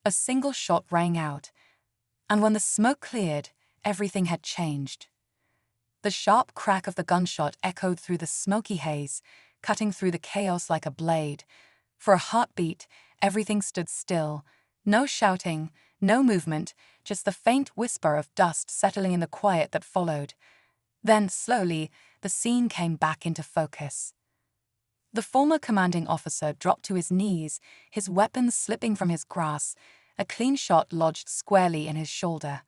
A single shot rang out, and when the smoke cleared, everything had changed. The sharp crack of the gunshot echoed through the smoky haze, cutting through the chaos like a blade. For a heartbeat, everything stood still. No shouting, no movement, just the faint whisper of dust settling in the quiet that followed. Then, slowly, the scene came back into focus. The former commanding officer dropped to his knees, his weapon slipping from his grasp, a clean shot lodged squarely in his shoulder.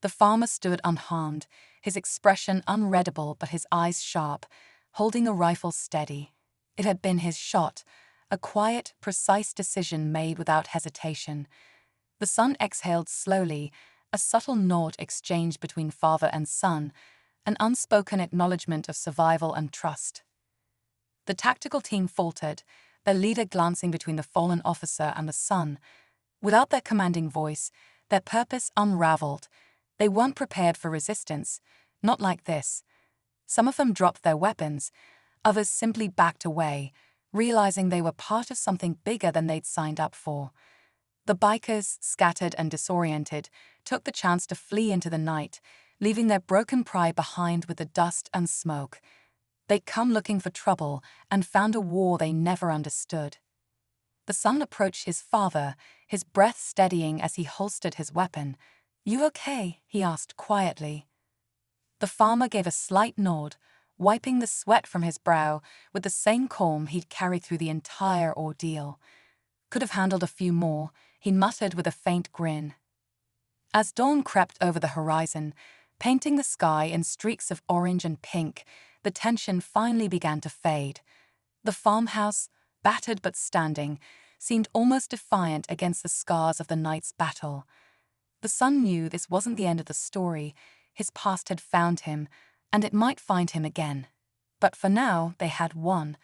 The farmer stood unharmed, his expression unreadable but his eyes sharp, holding the rifle steady. It had been his shot, a quiet, precise decision made without hesitation. The son exhaled slowly, a subtle nod exchanged between father and son, an unspoken acknowledgement of survival and trust. The tactical team faltered, their leader glancing between the fallen officer and the son. Without their commanding voice, their purpose unraveled. They weren't prepared for resistance, not like this. Some of them dropped their weapons, others simply backed away, realizing they were part of something bigger than they'd signed up for. The bikers, scattered and disoriented, took the chance to flee into the night, leaving their broken pride behind with the dust and smoke. They'd come looking for trouble and found a war they never understood. The son approached his father, his breath steadying as he holstered his weapon. "You okay?" he asked quietly. The farmer gave a slight nod, wiping the sweat from his brow with the same calm he'd carried through the entire ordeal. "Could have handled a few more," he muttered with a faint grin. As dawn crept over the horizon, painting the sky in streaks of orange and pink, the tension finally began to fade. The farmhouse, battered but standing, seemed almost defiant against the scars of the night's battle. The son knew this wasn't the end of the story. His past had found him, and it might find him again. But for now, they had won.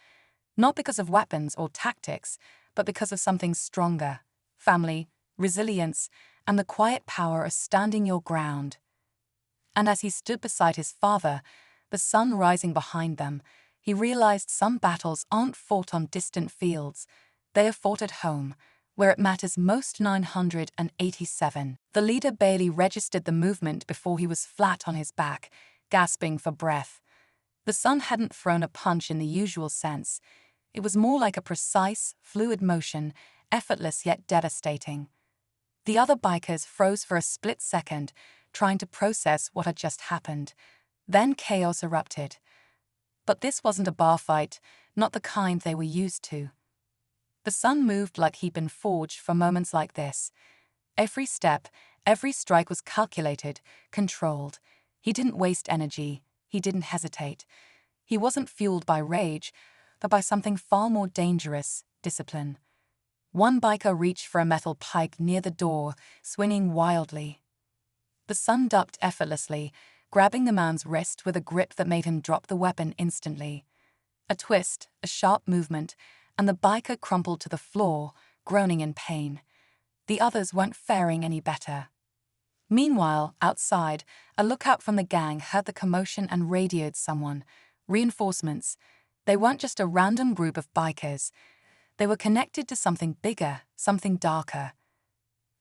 Not because of weapons or tactics, but because of something stronger: family, resilience, and the quiet power of standing your ground. And as he stood beside his father, the sun rising behind them, he realized some battles aren't fought on distant fields. They are fought at home, where it matters most. 987. The leader barely registered the movement before he was flat on his back, gasping for breath. The son hadn't thrown a punch in the usual sense. It was more like a precise, fluid motion, effortless yet devastating. The other bikers froze for a split second, trying to process what had just happened. Then chaos erupted. But this wasn't a bar fight, not the kind they were used to. The son moved like he'd been forged for moments like this. Every step, every strike was calculated, controlled. He didn't waste energy. He didn't hesitate. He wasn't fueled by rage, but by something far more dangerous: discipline. One biker reached for a metal pike near the door, swinging wildly. The son ducked effortlessly, grabbing the man's wrist with a grip that made him drop the weapon instantly. A twist, a sharp movement, and the biker crumpled to the floor, groaning in pain. The others weren't faring any better. Meanwhile, outside, a lookout from the gang heard the commotion and radioed someone. Reinforcements. They weren't just a random group of bikers. They were connected to something bigger, something darker.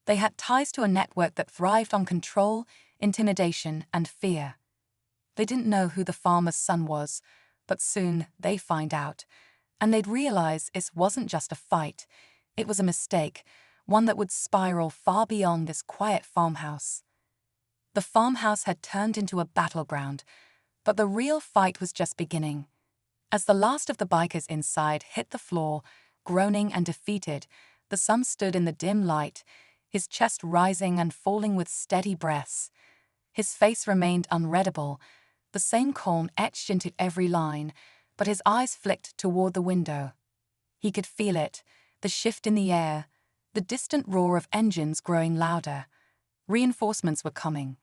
They had ties to a network that thrived on control, intimidation, and fear. They didn't know who the farmer's son was, but soon they'd find out. And they'd realize it wasn't just a fight. It was a mistake, one that would spiral far beyond this quiet farmhouse. The farmhouse had turned into a battleground, but the real fight was just beginning. As the last of the bikers inside hit the floor, groaning and defeated, the son stood in the dim light, his chest rising and falling with steady breaths. His face remained unreadable, the same calm etched into every line, but his eyes flicked toward the window. He could feel it, the shift in the air, the distant roar of engines growing louder. Reinforcements were coming.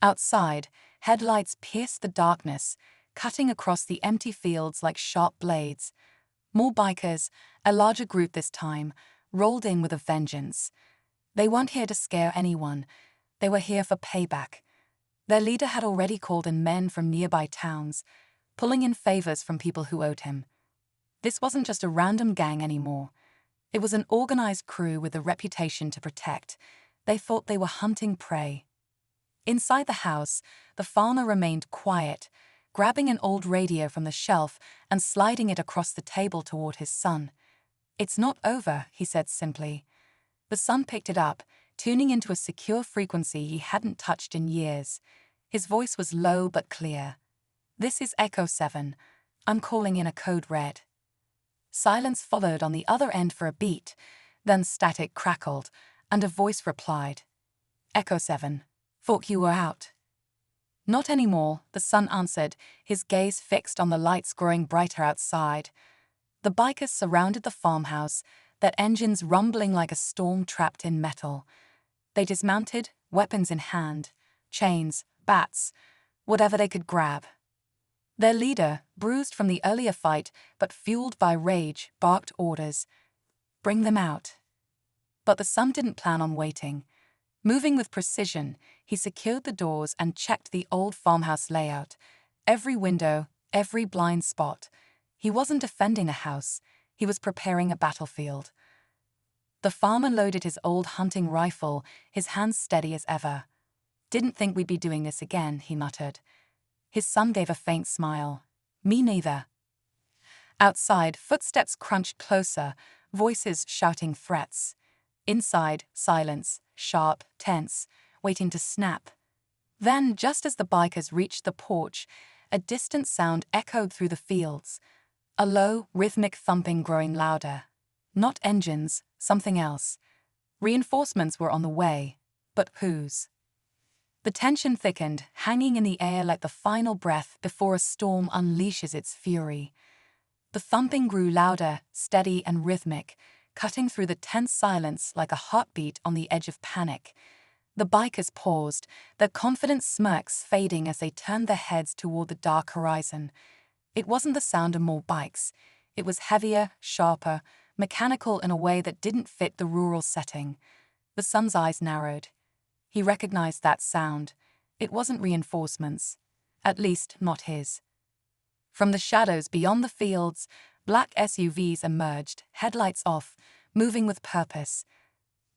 Outside, headlights pierced the darkness, cutting across the empty fields like sharp blades. More bikers, a larger group this time, rolled in with a vengeance. They weren't here to scare anyone. They were here for payback. Their leader had already called in men from nearby towns, pulling in favors from people who owed him. This wasn't just a random gang anymore. It was an organized crew with a reputation to protect. They thought they were hunting prey. Inside the house, the farmer remained quiet, grabbing an old radio from the shelf and sliding it across the table toward his son. "It's not over," he said simply. The son picked it up, tuning into a secure frequency he hadn't touched in years. His voice was low but clear. "This is Echo 7. I'm calling in a code red." Silence followed on the other end for a beat, then static crackled, and a voice replied. "Echo 7. Thought you were out." "Not anymore," the son answered, his gaze fixed on the lights growing brighter outside. The bikers surrounded the farmhouse, their engines rumbling like a storm trapped in metal. They dismounted, weapons in hand, chains, bats, whatever they could grab. Their leader, bruised from the earlier fight but fueled by rage, barked orders. "Bring them out." But the son didn't plan on waiting. Moving with precision, he secured the doors and checked the old farmhouse layout. Every window, every blind spot. He wasn't defending a house, he was preparing a battlefield. The farmer loaded his old hunting rifle, his hands steady as ever. "Didn't think we'd be doing this again," he muttered. His son gave a faint smile. "Me neither." Outside, footsteps crunched closer, voices shouting threats. Inside, silence, sharp, tense, waiting to snap. Then, just as the bikers reached the porch, a distant sound echoed through the fields. A low, rhythmic thumping growing louder. Not engines, something else. Reinforcements were on the way, but whose? The tension thickened, hanging in the air like the final breath before a storm unleashes its fury. The thumping grew louder, steady and rhythmic, cutting through the tense silence like a heartbeat on the edge of panic. The bikers paused, their confident smirks fading as they turned their heads toward the dark horizon. It wasn't the sound of more bikes. It was heavier, sharper, mechanical in a way that didn't fit the rural setting. The son's eyes narrowed. He recognized that sound. It wasn't reinforcements. At least, not his. From the shadows beyond the fields, black SUVs emerged, headlights off, moving with purpose.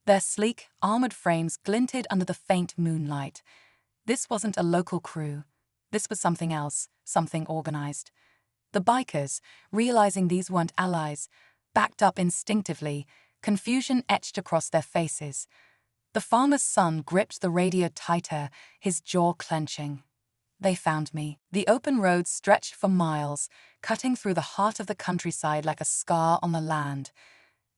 Their sleek, armored frames glinted under the faint moonlight. This wasn't a local crew. This was something else, something organized. The bikers, realizing these weren't allies, backed up instinctively, confusion etched across their faces. The farmer's son gripped the radio tighter, his jaw clenching. They found me. The open road stretched for miles, cutting through the heart of the countryside like a scar on the land.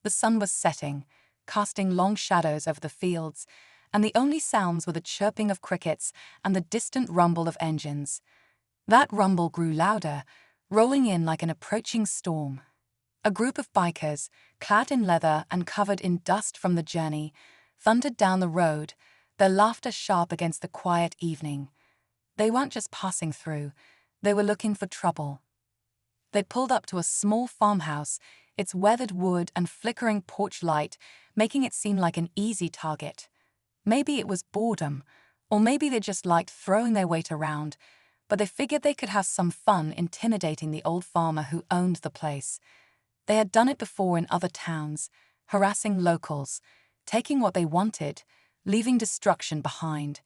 The sun was setting, casting long shadows over the fields, and the only sounds were the chirping of crickets and the distant rumble of engines. That rumble grew louder, rolling in like an approaching storm. A group of bikers, clad in leather and covered in dust from the journey, thundered down the road, their laughter sharp against the quiet evening. They weren't just passing through, they were looking for trouble. They pulled up to a small farmhouse, its weathered wood and flickering porch light making it seem like an easy target. Maybe it was boredom, or maybe they just liked throwing their weight around, but they figured they could have some fun intimidating the old farmer who owned the place. They had done it before in other towns, harassing locals, taking what they wanted, leaving destruction behind.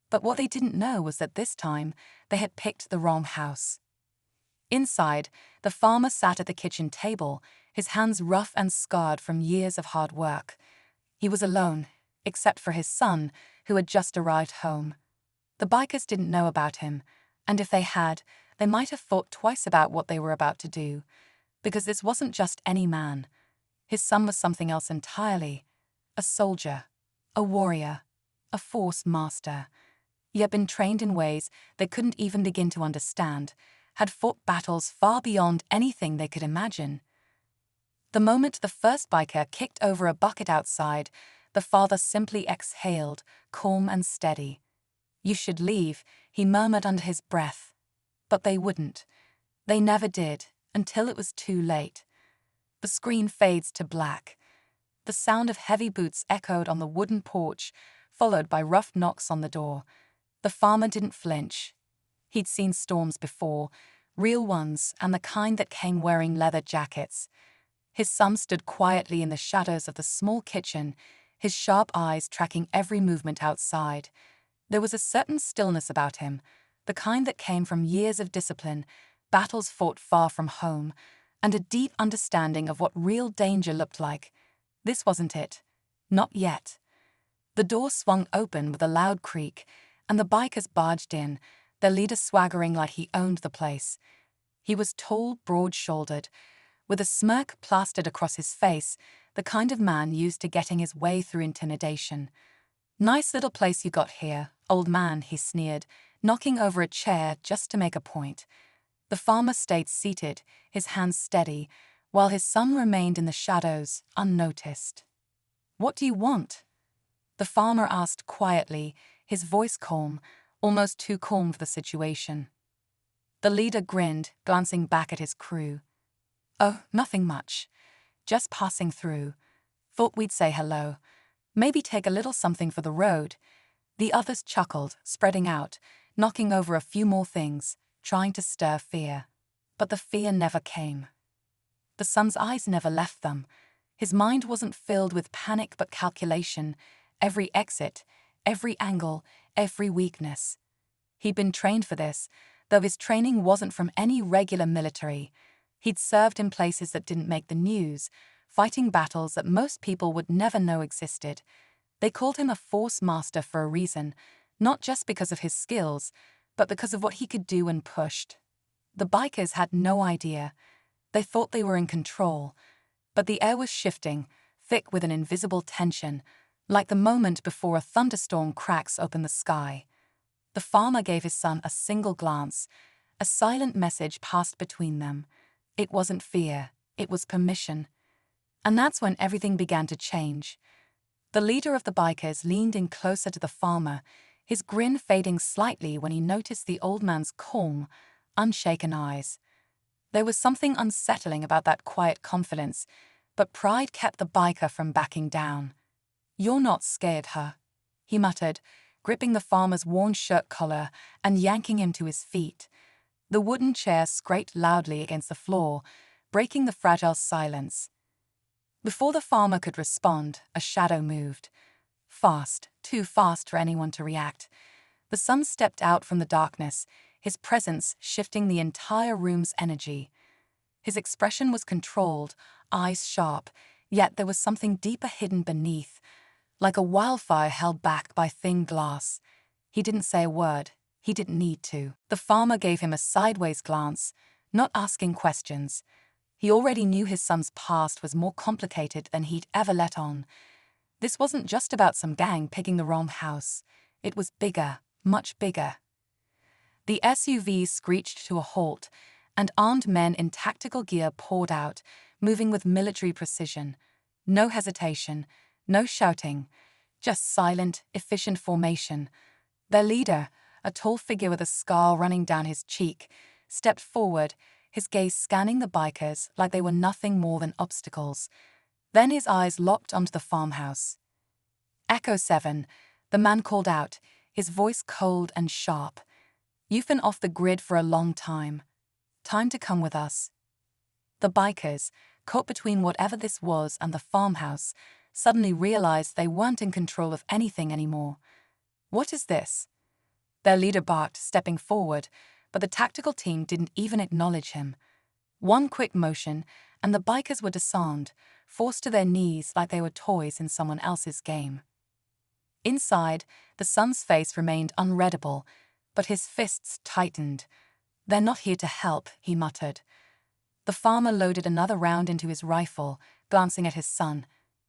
But what they didn't know was that this time they had picked the wrong house. Inside, the farmer sat at the kitchen table, his hands rough and scarred from years of hard work. He was alone, except for his son, who had just arrived home. The bikers didn't know about him, and if they had, they might have thought twice about what they were about to do, because this wasn't just any man. His son was something else entirely. A soldier, a warrior, a force master. He had been trained in ways they couldn't even begin to understand, had fought battles far beyond anything they could imagine. The moment the first biker kicked over a bucket outside, the father simply exhaled, calm and steady. "You should leave," he murmured under his breath. But they wouldn't. They never did, until it was too late. The screen fades to black. The sound of heavy boots echoed on the wooden porch, followed by rough knocks on the door. The farmer didn't flinch. He'd seen storms before, real ones and the kind that came wearing leather jackets. His son stood quietly in the shadows of the small kitchen, his sharp eyes tracking every movement outside. There was a certain stillness about him, the kind that came from years of discipline, battles fought far from home, and a deep understanding of what real danger looked like. This wasn't it. Not yet. The door swung open with a loud creak, and the bikers barged in, their leader swaggering like he owned the place. He was tall, broad-shouldered, with a smirk plastered across his face, the kind of man used to getting his way through intimidation. "Nice little place you got here, old man," he sneered, knocking over a chair just to make a point. The farmer stayed seated, his hands steady, while his son remained in the shadows, unnoticed. "What do you want?" the farmer asked quietly, his voice calm, almost too calm for the situation. The leader grinned, glancing back at his crew. "Oh, nothing much. Just passing through. Thought we'd say hello. Maybe take a little something for the road." The others chuckled, spreading out, knocking over a few more things, trying to stir fear. But the fear never came. The son's eyes never left them. His mind wasn't filled with panic but calculation, every exit, every angle, every weakness. He'd been trained for this, though his training wasn't from any regular military. He'd served in places that didn't make the news, fighting battles that most people would never know existed. They called him a force master for a reason, not just because of his skills, but because of what he could do when pushed. The bikers had no idea. They thought they were in control, but the air was shifting, thick with an invisible tension, like the moment before a thunderstorm cracks open the sky. The farmer gave his son a single glance. A silent message passed between them. It wasn't fear, it was permission. And that's when everything began to change. The leader of the bikers leaned in closer to the farmer, his grin fading slightly when he noticed the old man's calm, unshaken eyes. There was something unsettling about that quiet confidence, but pride kept the biker from backing down. "You're not scared, huh?" he muttered, gripping the farmer's worn shirt collar and yanking him to his feet. The wooden chair scraped loudly against the floor, breaking the fragile silence. Before the farmer could respond, a shadow moved. Fast, too fast for anyone to react. The sun stepped out from the darkness, his presence shifting the entire room's energy. His expression was controlled, eyes sharp, yet there was something deeper hidden beneath, like a wildfire held back by thin glass. He didn't say a word. He didn't need to. The farmer gave him a sideways glance, not asking questions. He already knew his son's past was more complicated than he'd ever let on. This wasn't just about some gang picking the wrong house. It was bigger, much bigger. The SUV screeched to a halt, and armed men in tactical gear poured out, moving with military precision. No hesitation, no shouting, just silent, efficient formation. Their leader, a tall figure with a scar running down his cheek, stepped forward, his gaze scanning the bikers like they were nothing more than obstacles. Then his eyes locked onto the farmhouse. "Echo 7, the man called out, his voice cold and sharp. "You've been off the grid for a long time. Time to come with us." The bikers, caught between whatever this was and the farmhouse, suddenly realized they weren't in control of anything anymore. "What is this?" their leader barked, stepping forward, but the tactical team didn't even acknowledge him. One quick motion, and the bikers were disarmed, forced to their knees like they were toys in someone else's game. Inside, the son's face remained unreadable, but his fists tightened. "They're not here to help," he muttered. The farmer loaded another round into his rifle, glancing at his son.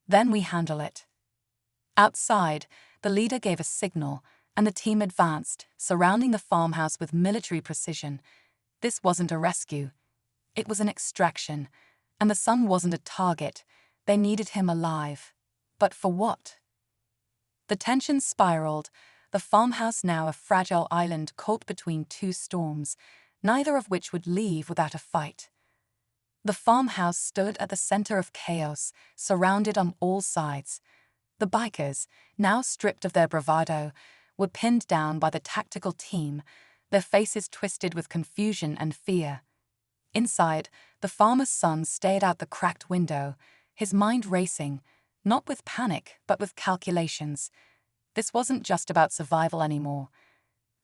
"Then we handle it." Outside, the leader gave a signal, and the team advanced, surrounding the farmhouse with military precision. This wasn't a rescue. It was an extraction, and the son wasn't a target. They needed him alive. But for what? The tension spiraled, the farmhouse now a fragile island caught between two storms, neither of which would leave without a fight. The farmhouse stood at the center of chaos, surrounded on all sides. The bikers, now stripped of their bravado, were pinned down by the tactical team, their faces twisted with confusion and fear. Inside, the farmer's son stared out the cracked window, his mind racing, not with panic, but with calculations. This wasn't just about survival anymore.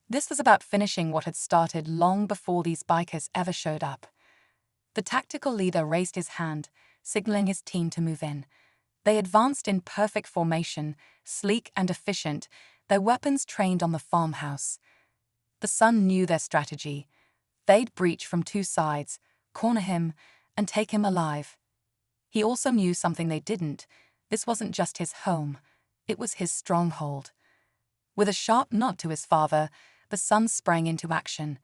This was about finishing what had started long before these bikers ever showed up. The tactical leader raised his hand, signaling his team to move in. They advanced in perfect formation, sleek and efficient, their weapons trained on the farmhouse. The son knew their strategy. They'd breach from two sides, corner him, and take him alive. He also knew something they didn't. This wasn't just his home, it was his stronghold. With a sharp nod to his father, the son sprang into action.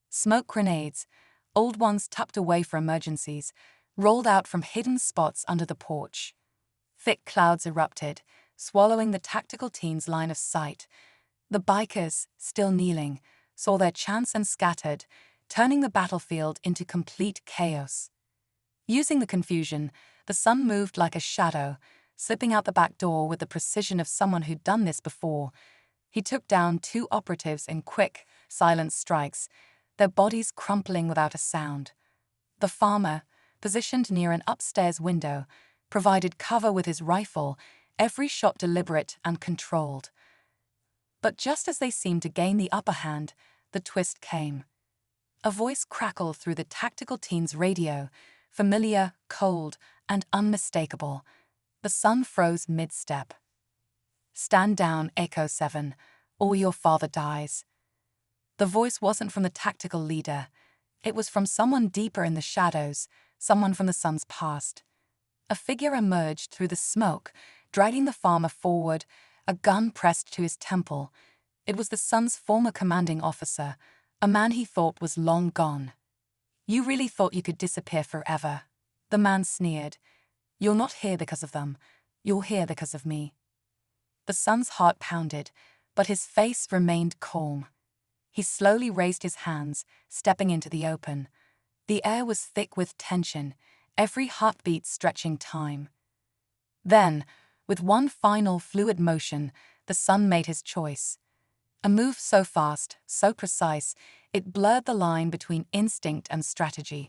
Smoke grenades, old ones tucked away for emergencies, rolled out from hidden spots under the porch. Thick clouds erupted, swallowing the tactical team's line of sight. The bikers, still kneeling, saw their chance and scattered, turning the battlefield into complete chaos. Using the confusion, the son moved like a shadow, slipping out the back door with the precision of someone who'd done this before. He took down two operatives in quick, silent strikes, their bodies crumpling without a sound. The farmer, positioned near an upstairs window, provided cover with his rifle, every shot deliberate and controlled. But just as they seemed to gain the upper hand, the twist came. A voice crackled through the tactical team's radio, familiar, cold, and unmistakable. The son froze mid-step. "Stand down, Echo 7, or your father dies." The voice wasn't from the tactical leader. It was from someone deeper in the shadows, someone from the son's past. A figure emerged through the smoke, dragging the farmer forward, a gun pressed to his temple. It was the son's former commanding officer, a man he thought was long gone. "You really thought you could disappear forever?" The man sneered. "You're not here because of them. You're here because of me." The son's heart pounded, but his face remained calm. He slowly raised his hands, stepping into the open. The air was thick with tension, every heartbeat stretching time. Then, with one final fluid motion, the son made his choice. A move so fast, so precise, it blurred the line between instinct and strategy.